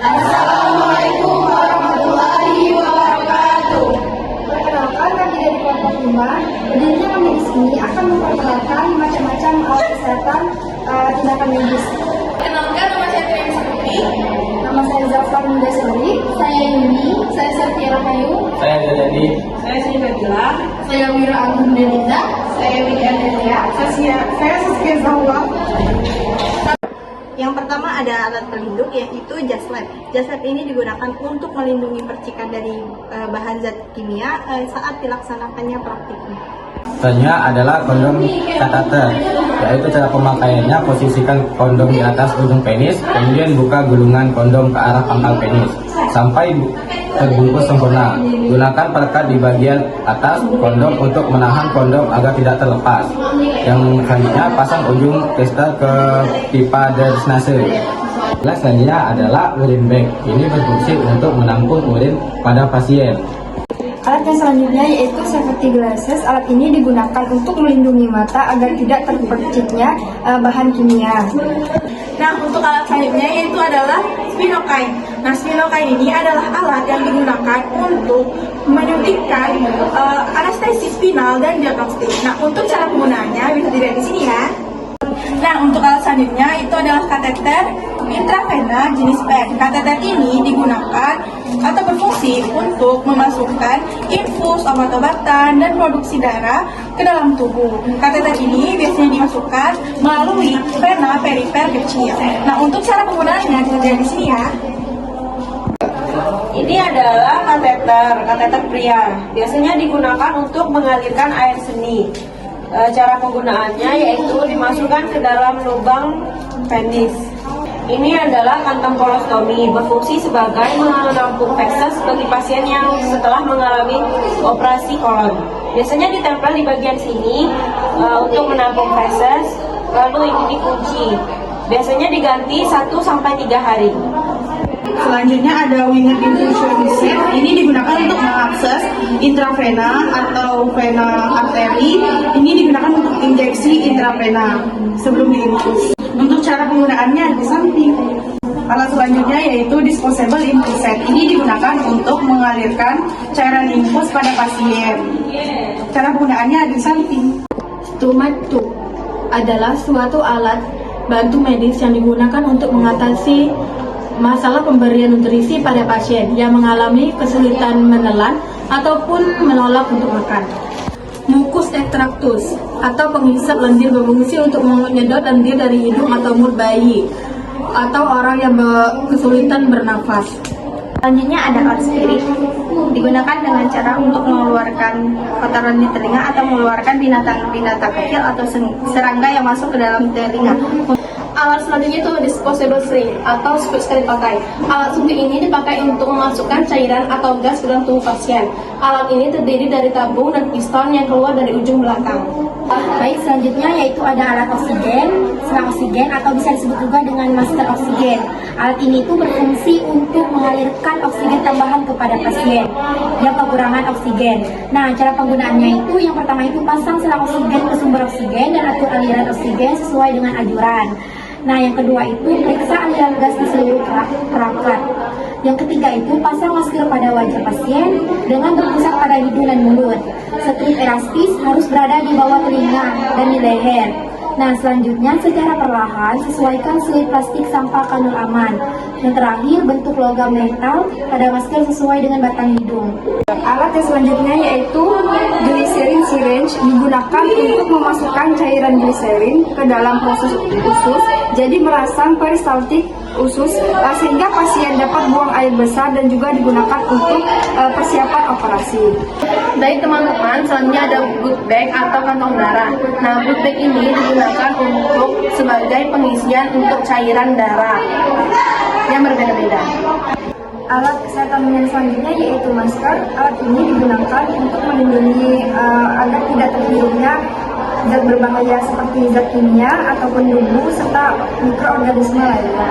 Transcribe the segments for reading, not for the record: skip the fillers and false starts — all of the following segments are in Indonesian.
Assalamualaikum warahmatullahi wabarakatuh. Perkenalkan, kami dari kelompok 5. Berdirinya kami di sini akan memperkenalkan macam-macam alat kesehatan tindakan medis. Perkenalkan, nama saya Triana Sakti. Nama saya Zafar Mundasori. Saya Yuni. Saya Satya Rahayu. Saya Jadi. Saya Sinabila. Saya Wira Agung Deniza. Saya Widya Delia. Saya Saskia Zahwa. Yang pertama ada alat pelindung, yaitu jas lab. Jas lab ini digunakan untuk melindungi percikan dari bahan zat kimia saat dilaksanakannya praktiknya. Selanjutnya adalah kondom catheter, yaitu cara pemakaiannya: posisikan kondom di atas ujung penis, kemudian buka gulungan kondom ke arah pangkal penis sampai terbungkus sempurna. Gunakan perekat di bagian atas kondom untuk menahan kondom agar tidak terlepas. Yang selanjutnya, pasang ujung tester ke pipa dresnase. Selanjutnya adalah urine bag. Ini berfungsi untuk menampung urin pada pasien. Alat yang selanjutnya yaitu safety glasses. Alat ini digunakan untuk melindungi mata agar tidak terperciknya bahan kimia. Nah, untuk alat selanjutnya yaitu adalah spinokain. Nah, spinokain ini adalah alat yang digunakan untuk menyuntikkan anestesi spinal dan diagnostik. Nah, untuk cara penggunaannya bisa dilihat di sini ya. Nah, untuk alat selanjutnya itu adalah kateter intravena jenis PEG. Kateter ini digunakan atau berfungsi untuk memasukkan infus obat-obatan dan produksi darah ke dalam tubuh. Kateter ini biasanya dimasukkan melalui vena perifer kecil. Nah, untuk cara penggunaannya bisa dilihat di sini ya. Ini adalah kateter pria. Biasanya digunakan untuk mengalirkan air seni. Cara penggunaannya yaitu dimasukkan ke dalam lubang penis. Ini adalah kantong kolostomi, berfungsi sebagai menampung feses bagi pasien yang setelah mengalami operasi kolon. Biasanya ditempel di bagian sini untuk menampung feses, lalu ini dikunci. Biasanya diganti 1-3 hari. Selanjutnya ada winger infusion sheet. Ini digunakan untuk mengakses intravena atau vena arteri. Ini digunakan untuk injeksi intravena sebelum diinfus. Untuk cara penggunaannya di samping. Alat selanjutnya yaitu disposable infus set. Ini digunakan untuk mengalirkan cairan infus pada pasien. Cara penggunaannya di samping. Stomach tube adalah suatu alat bantu medis yang digunakan untuk mengatasi masalah pemberian nutrisi pada pasien yang mengalami kesulitan menelan ataupun menolak untuk makan. Mucus extractus atau penghisap lendir berfungsi untuk menyedot lendir dari hidung atau mulut bayi atau orang yang kesulitan bernafas. Selanjutnya ada alat spirit, digunakan dengan cara untuk mengeluarkan kotoran di telinga atau mengeluarkan binatang-binatang kecil atau serangga yang masuk ke dalam telinga. Alat selanjutnya itu disposable syringe atau suntik sekali pakai. Alat suntik ini dipakai untuk memasukkan cairan atau gas ke dalam tubuh pasien. Alat ini terdiri dari tabung dan piston yang keluar dari ujung belakang. Baik, selanjutnya yaitu ada alat oksigen, selang oksigen atau bisa disebut juga dengan masker oksigen. Alat ini itu berfungsi untuk mengalirkan oksigen tambahan kepada pasien yang kekurangan oksigen. Nah, cara penggunaannya itu yang pertama itu pasang selang oksigen ke sumber oksigen dan atur aliran oksigen sesuai dengan anjuran. Nah, yang kedua itu periksa aliran gas di seluruh perangkat. Yang ketiga itu pasang masker pada wajah pasien dengan berpusat pada hidung dan mulut. Strip elastis harus berada di bawah telinga dan di leher. Nah, selanjutnya secara perlahan sesuaikan selip plastik sampah kanul aman. Yang terakhir, bentuk logam metal pada masker sesuai dengan batang hidung. Alat yang selanjutnya yaitu glycerin syringe, digunakan untuk memasukkan cairan glycerin ke dalam proses usus, jadi merasang peristaltik usus sehingga pasien dapat buang air besar dan juga digunakan untuk persiapan operasi. Baik teman-teman, selanjutnya ada blood bag atau kantong darah. Nah, blood bag ini digunakan untuk sebagai pengisian untuk cairan darah yang berbeda-beda. Alat kesehatan yang selanjutnya yaitu masker. Alat ini digunakan untuk melindungi agar tidak terhirupnya zat berbahaya seperti zat kimia ataupun debu serta mikroorganisme lainnya.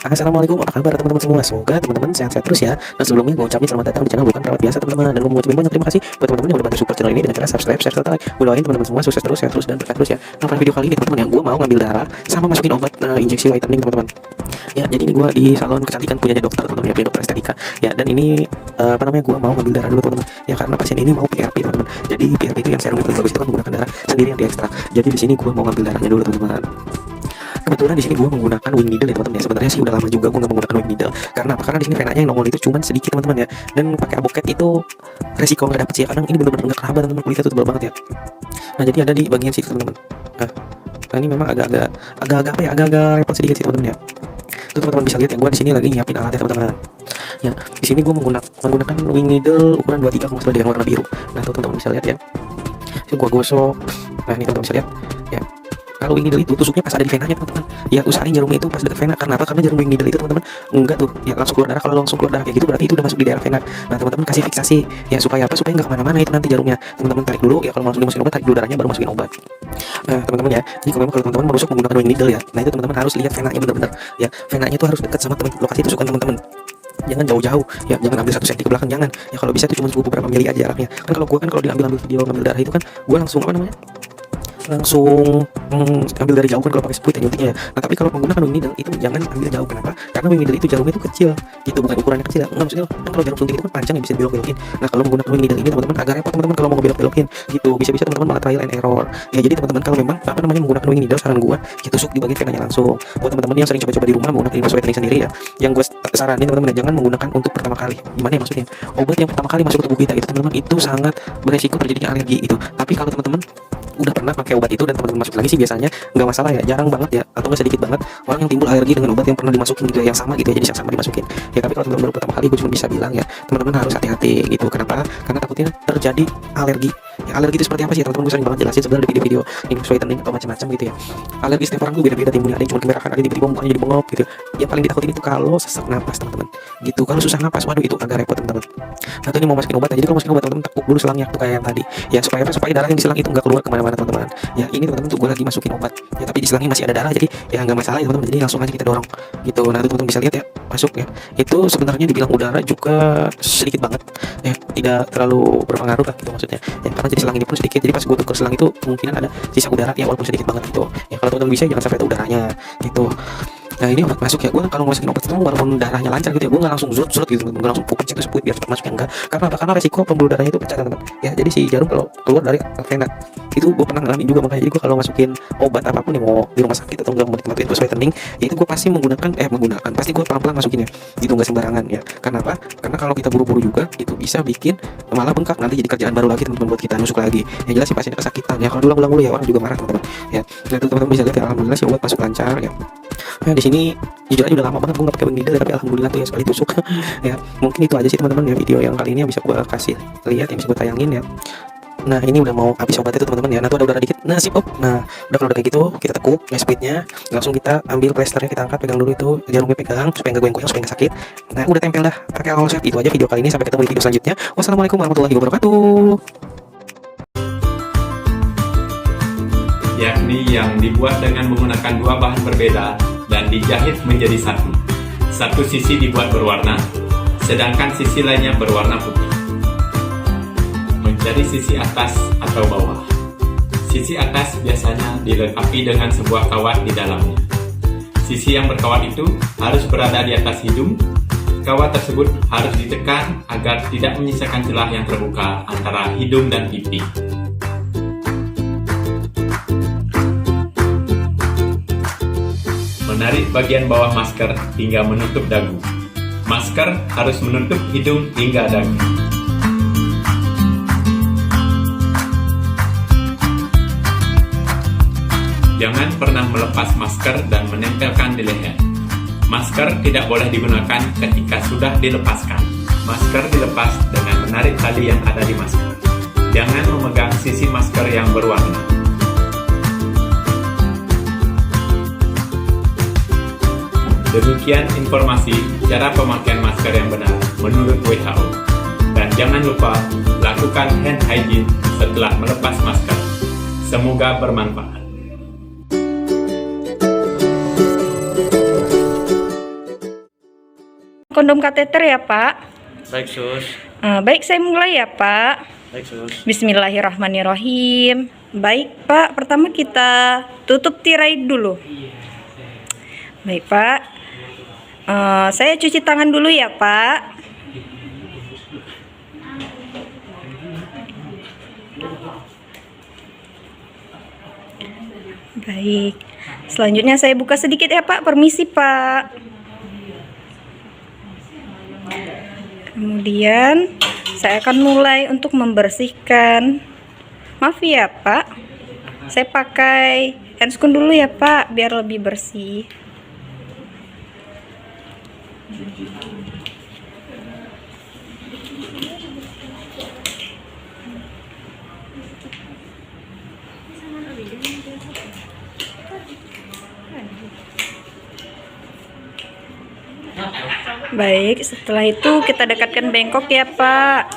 Assalamualaikum, apa kabar teman-teman semua? Semoga teman-teman sehat-sehat terus ya. Dan sebelumnya gue ucapin selamat datang di channel Bukan Perawat Biasa teman-teman. Dan gue mau ucapin banyak terima kasih buat teman-teman yang udah bantu support channel ini dengan cara subscribe, share, serta like. Gue doain teman-teman semua sukses terus, sehat terus, dan berkah terus ya. Nah, pada video kali ini teman-teman yang gue mau ngambil darah sama masukin obat injeksi whitening teman-teman. Ya, jadi ini gue di salon kecantikan punyanya dokter teman-teman ya, punya dokter estetika. Ya, dan ini gue mau ngambil darah dulu teman-teman. Ya, karena pasien ini mau PRP teman-teman. Jadi PRP itu yang serum yang paling bagus itu kan menggunakan darah sendiri yang diekstrak. Jadi di sini gue mau ngambil darahnya dulu teman-teman. Kebetulan di sini gue menggunakan wing needle ya teman-teman ya. Sebenarnya sih udah lama juga gue nggak menggunakan wing needle. Karena apa? Karena di sini venanya yang nongol itu cuma sedikit teman-teman ya. Dan pakai aboket itu resiko nggak dapet sih ya. Kadang ini bener-bener nggak kerabat teman-teman, kulitnya tuh tebal banget ya. Nah, jadi ada di bagian situ teman-teman. Nah, ini memang agak-agak repot sedikit sih teman-teman ya. Tuh teman-teman bisa lihat ya, gue di sini lagi nyiapin alatnya teman-teman. Ya, di sini gue menggunakan wing needle ukuran 23 kalau nggak salah yang warna biru. Nah, tuh teman-teman bisa lihat ya. Ini gue gosok. Nah, ini teman-teman bisa lihat ya. Kalau wing needle itu tusuknya pas ada di venanya teman-teman. Ya, usahain jarumnya itu pas dekat vena. Karena apa? Karena jarum wing needle itu teman-teman enggak tuh ya langsung keluar darah. Kalau langsung keluar darah kayak gitu berarti itu udah masuk di daerah vena. Nah, teman-teman kasih fiksasi ya supaya apa? Supaya nggak kemana-mana itu nanti jarumnya. Teman-teman tarik dulu ya, kalau mau masukin obat tarik dulu darahnya baru masukin obat. Nah, teman-teman ya. Jadi kalau teman-teman merusuk menggunakan wing needle ya, nah itu teman-teman harus lihat venanya benar-benar ya. Venanya itu harus dekat sama lokasi tusukan teman-teman. Jangan jauh-jauh ya, jangan ambil 1 cm ke belakang, jangan ya. Kalau bisa itu cuma beberapa mili aja jaraknya. Kan kalau gue kalau diambil video ngambil darah itu kan gue langsung langsung ambil dari jauh kan kalau pakai spuit ya nyuntiknya ya. Nah, tapi kalau menggunakan wing needle itu jangan ambil jauh. Kenapa? Karena wing needle itu jarumnya itu kecil, itu bukan ukurannya kecil. Enggak, maksudnya kan kalau jarum suntik itu kan panjang ya, bisa belok-belokin. Nah, kalau menggunakan wing needle ini teman-teman agak repot teman-teman kalau mau belok-belokin gitu. Bisa-bisa teman-teman malah trial and error. Ya, jadi teman-teman kalau memang menggunakan wing needle, saran gua ya tusuk di bagian venanya langsung. Buat teman-teman yang sering coba-coba di rumah menggunakan inverse whitening sendiri ya, yang gue saranin teman-teman ya, jangan menggunakan untuk pertama kali. Gimana ya maksudnya? Obat yang pertama kali masuk ke tubuh kita itu teman-teman itu sangat beresiko terjadinya alergi itu. Tapi kalau teman-teman udah pernah pakai obat itu dan teman-teman masuk lagi sih biasanya nggak masalah ya, jarang banget ya atau nggak sedikit banget orang yang timbul alergi dengan obat yang pernah dimasukin gitu ya, yang sama gitu ya, jadi sama dimasukin ya. Tapi kalau teman-teman baru pertama kali gue cuma bisa bilang ya, teman-teman harus hati-hati gitu. Kenapa? Karena takutnya terjadi alergi ya. Alergi itu seperti apa sih teman-teman? Gue sering banget jelasin sebenarnya di video-video inverse whitening atau macam-macam gitu ya. Alergi setiap orang tuh beda-beda timbulnya, ada yang cuma kemerahan, ada yang tiba-tiba mukanya jadi bengok gitu. Yang paling ditakutin itu kalau sesak napas teman-teman gitu. Kalau susah napas, waduh itu agak repot teman-teman. Nah, ini mau masukin obat ya. Jadi kalau masukin obat teman-teman tekuk dulu selangnya tuh kayak yang tadi ya, supaya apa? Supaya darah yang di selang itu nggak keluar kemana-mana teman-teman ya. Ini teman-teman tuh gue lagi masukin obat ya, tapi di selangnya masih ada darah, jadi ya nggak masalah ya teman-teman. Jadi langsung aja kita dorong gitu. Nah, itu teman-teman bisa lihat ya, masuk ya. Itu sebenarnya dibilang udara juga sedikit banget ya, tidak terlalu berpengaruh lah gitu maksudnya ya, karena jadi selang ini pun sedikit. Jadi pas gue tuker selang itu kemungkinan ada sisa udara ya, walaupun sedikit banget gitu ya. Kalau teman-teman bisa jangan sampai ada udaranya gitu. Nah, ini obat masuk ya, gue kalau masukin obat itu walaupun darahnya lancar gitu ya, gue nggak langsung zut gitu teman-teman, gue langsung pencet ke spuit biar cepat masuk ya, enggak. Karena apa? Karena resiko pembuluh darahnya itu pecah teman-teman ya. Jadi si jarum kalau keluar dari vena itu gue pernah ngalamin juga, makanya jadi gue kalau masukin obat apapun yang mau di rumah sakit atau enggak mau di tempat inverse whitening ya, itu gue pasti pasti gue pelan-pelan masukinnya gitu, nggak sembarangan ya. Karena apa? Karena kalau kita buru-buru juga itu bisa bikin malah bengkak, nanti jadi kerjaan baru lagi teman-teman buat kita nusuk lagi. Yang jelas si pasien kesakitan ya, kalau diulang-ulang dulu ya orang juga marah teman-teman ya. Nah, itu teman-teman bisa lihat ya, alhamdulillah si obat masuk lancar ya. Nah, di sini jujur aja udah lama banget gue nggak pakai wing needle ya, tapi alhamdulillah tuh ya sekali tusuk ya. Mungkin itu aja sih teman-teman ya, video yang kali ini yang bisa gue kasih lihat, yang bisa gue tayangin ya. Nah, ini udah mau habis obat itu teman-teman ya. Nah, tuh ada udara dikit. Nah, sip op. Nah, udah kalau udah kayak gitu kita tekuk ya spuitnya, langsung kita ambil plasternya, kita angkat, pegang dulu itu jarumnya, pegang supaya nggak goyang-goyang, supaya nggak sakit. Nah, udah tempel dah pakai alcohol swab. Itu aja video kali ini, sampai ketemu di video selanjutnya. Wassalamualaikum warahmatullahi wabarakatuh. Yakni yang dibuat dengan menggunakan 2 bahan berbeda dan dijahit menjadi satu. Satu sisi dibuat berwarna, sedangkan sisi lainnya berwarna putih. Mencari sisi atas atau bawah. Sisi atas biasanya dilengkapi dengan sebuah kawat di dalamnya. Sisi yang berkawat itu harus berada di atas hidung. Kawat tersebut harus ditekan agar tidak menyisakan celah yang terbuka antara hidung dan pipi. Menarik bagian bawah masker hingga menutup dagu. Masker harus menutup hidung hingga dagu. Jangan pernah melepas masker dan menempelkan di leher. Masker tidak boleh digunakan ketika sudah dilepaskan. Masker dilepas dengan menarik tali yang ada di masker. Jangan memegang sisi masker yang berwarna. Demikian informasi cara pemakaian masker yang benar menurut WHO. Dan jangan lupa lakukan hand hygiene setelah melepas masker. Semoga bermanfaat. kondom kateter ya Pak. Baik, Sus. Baik, saya mulai ya Pak. Baik, Sus. Bismillahirrahmanirrahim. Baik Pak, pertama kita tutup tirai dulu. Baik Pak. Saya cuci tangan dulu ya Pak. Baik. Selanjutnya saya buka sedikit ya Pak. Permisi Pak. Kemudian saya akan mulai untuk membersihkan. Maaf ya Pak, saya pakai handscoon dulu ya Pak, biar lebih bersih. Baik, setelah itu kita dekatkan bengkok ya Pak.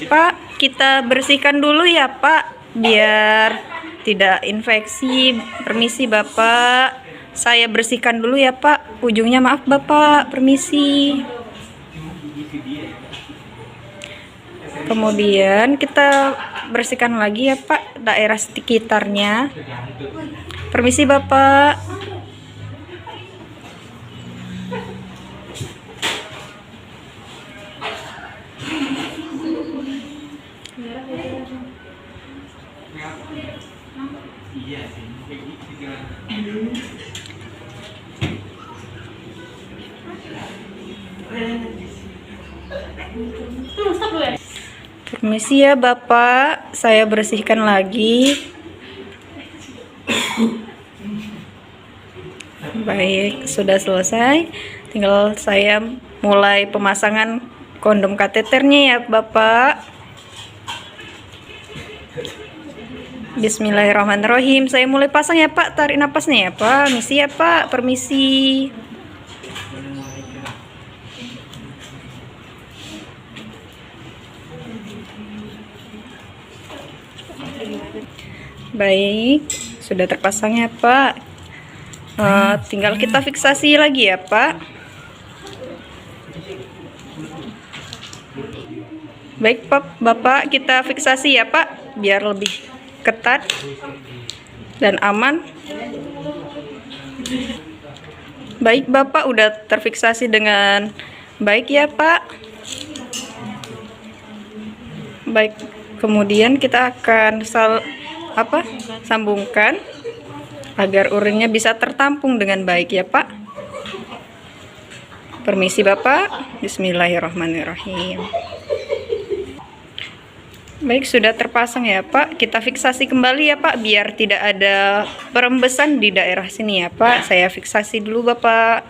Pak, kita bersihkan dulu ya Pak, biar tidak infeksi. Permisi Bapak, saya bersihkan dulu ya Pak. Ujungnya maaf Bapak, permisi. Kemudian kita bersihkan lagi ya Pak, daerah sekitarnya. Permisi Bapak. Permisi ya Bapak, saya bersihkan lagi. Baik, sudah selesai. Tinggal saya mulai pemasangan kondom kateternya ya Bapak. Bismillahirrahmanirrahim. Saya mulai pasang ya Pak. Tarik napasnya ya Pak. Permisi ya Pak, permisi. Baik, sudah terpasang ya Pak. Tinggal kita fiksasi lagi ya Pak. Baik Pak, Bapak, kita fiksasi ya Pak, biar lebih ketat dan aman. Baik Bapak, udah terfiksasi dengan baik ya Pak. Baik, kemudian kita akan sambungkan agar urinnya bisa tertampung dengan baik ya Pak. Permisi Bapak. Bismillahirrahmanirrahim. Baik, sudah terpasang ya Pak. Kita fiksasi kembali ya Pak, biar tidak ada perembesan di daerah sini ya Pak. Saya fiksasi dulu Bapak.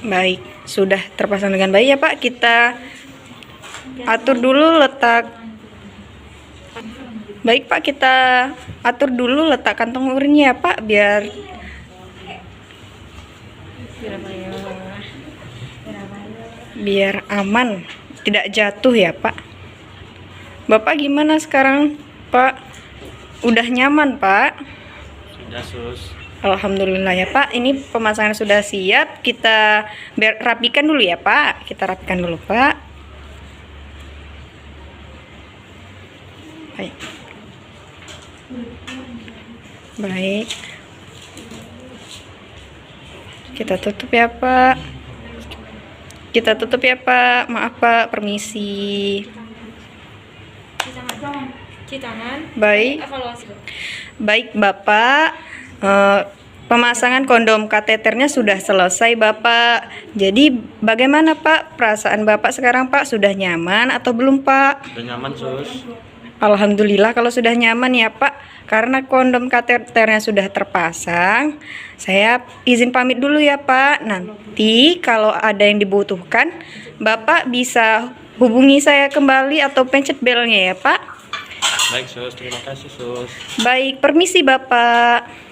Baik, sudah terpasang dengan baik ya Pak. Kita atur dulu letak. Baik Pak, kita atur dulu letak kantong urinnya ya Pak, biar aman, tidak jatuh ya Pak. Bapak gimana sekarang Pak? Udah nyaman Pak? Sudah, Sus. Alhamdulillah ya Pak. Ini pemasangan sudah siap. Kita rapikan dulu ya Pak. Kita rapikan dulu Pak. Baik. Baik. Kita tutup ya Pak. Kita tutup ya Pak. Maaf Pak, permisi. Baik. Baik Bapak. Pemasangan kondom kateternya sudah selesai Bapak. Jadi bagaimana Pak? Perasaan Bapak sekarang Pak? Sudah nyaman atau belum Pak? Sudah nyaman, Sus. Alhamdulillah kalau sudah nyaman ya Pak. Karena kondom kateternya sudah terpasang, saya izin pamit dulu ya Pak. Nanti kalau ada yang dibutuhkan, Bapak bisa hubungi saya kembali atau pencet belnya ya Pak. Baik, Sus. Terima kasih, Sus. Baik, permisi Bapak.